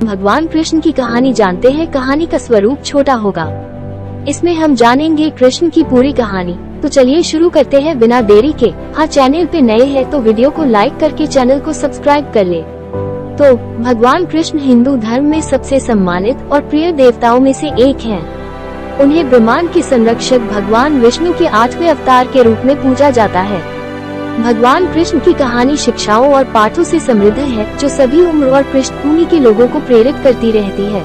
भगवान कृष्ण की कहानी जानते हैं। कहानी का स्वरूप छोटा होगा। इसमें हम जानेंगे कृष्ण की पूरी कहानी। तो चलिए शुरू करते हैं बिना देरी के। हाँ, चैनल पे नए हैं तो वीडियो को लाइक करके चैनल को सब्सक्राइब कर ले। तो भगवान कृष्ण हिंदू धर्म में सबसे सम्मानित और प्रिय देवताओं में से एक हैं। उन्हें ब्रह्मांड के संरक्षक भगवान विष्णु के 8वें अवतार के रूप में पूजा जाता है। भगवान कृष्ण की कहानी शिक्षाओं और पाठों से समृद्ध है, जो सभी उम्र और पृष्ठभूमि के लोगों को प्रेरित करती रहती है।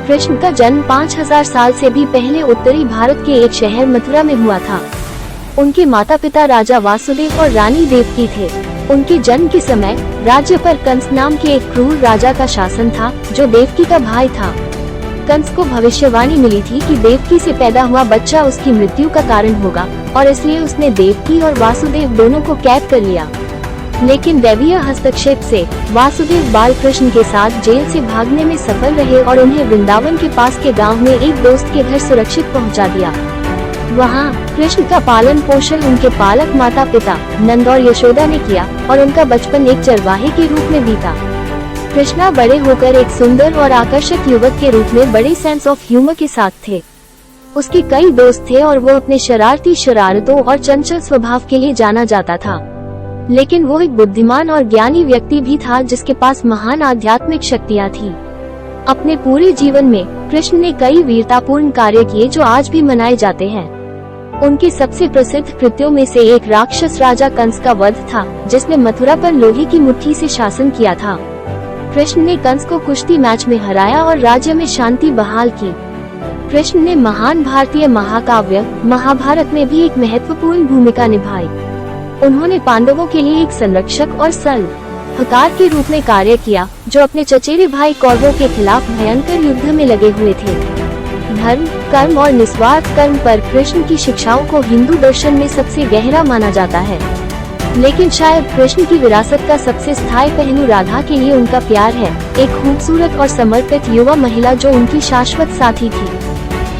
कृष्ण का जन्म 5000 साल से भी पहले उत्तरी भारत के एक शहर मथुरा में हुआ था। उनके माता पिता राजा वासुदेव और रानी देवकी थे। उनके जन्म के समय राज्य पर कंस नाम के एक क्रूर राजा का शासन था, जो देवकी का भाई था। कंस को भविष्यवाणी मिली थी कि देवकी से पैदा हुआ बच्चा उसकी मृत्यु का कारण होगा, और इसलिए उसने देवकी और वासुदेव दोनों को कैद कर लिया। लेकिन दैवीय हस्तक्षेप से वासुदेव बाल कृष्ण के साथ जेल से भागने में सफल रहे और उन्हें वृंदावन के पास के गांव में एक दोस्त के घर सुरक्षित पहुंचा दिया। वहां कृष्ण का पालन पोषण उनके पालक माता पिता नंद और यशोदा ने किया, और उनका बचपन एक चरवाहे के रूप में बीता। कृष्णा बड़े होकर एक सुंदर और आकर्षक युवक के रूप में बड़े सेंस ऑफ ह्यूमर के साथ थे। उसके कई दोस्त थे और वो अपने शरारती शरारतों और चंचल स्वभाव के लिए जाना जाता था। लेकिन वो एक बुद्धिमान और ज्ञानी व्यक्ति भी था, जिसके पास महान आध्यात्मिक शक्तियाँ थी। अपने पूरे जीवन में कृष्ण ने कई वीरतापूर्ण कार्य किए जो आज भी मनाए जाते हैं। उनके सबसे प्रसिद्ध कृत्यों में से एक राक्षस राजा कंस का वध था, जिसने मथुरा पर लोहे की मुट्ठी से शासन किया था। कृष्ण ने कंस को कुश्ती मैच में हराया और राज्य में शांति बहाल की। कृष्ण ने महान भारतीय महाकाव्य महाभारत में भी एक महत्वपूर्ण भूमिका निभाई। उन्होंने पांडवों के लिए एक संरक्षक और सलाहकार के रूप में कार्य किया, जो अपने चचेरे भाई कौरवों के खिलाफ भयंकर युद्ध में लगे हुए थे। धर्म, कर्म और निस्वार्थ कर्म पर कृष्ण की शिक्षाओं को हिंदू दर्शन में सबसे गहरा माना जाता है। लेकिन शायद कृष्ण की विरासत का सबसे स्थायी पहलू राधा के लिए उनका प्यार है, एक खूबसूरत और समर्पित युवा महिला जो उनकी शाश्वत साथी थी।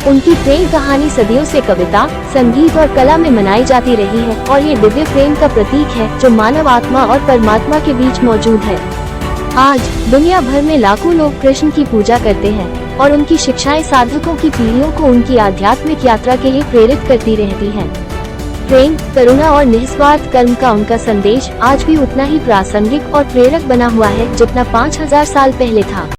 उनकी प्रेम कहानी सदियों से कविता, संगीत और कला में मनाई जाती रही है, और ये दिव्य प्रेम का प्रतीक है जो मानव आत्मा और परमात्मा के बीच मौजूद है। आज दुनिया भर में लाखों लोग कृष्ण की पूजा करते हैं, और उनकी शिक्षाएं साधकों की पीढ़ियों को उनकी आध्यात्मिक यात्रा के लिए प्रेरित करती रहती हैं। प्रेम, करुणा और निस्वार्थ कर्म का उनका संदेश आज भी उतना ही प्रासंगिक और प्रेरक बना हुआ है जितना 5000 साल पहले था।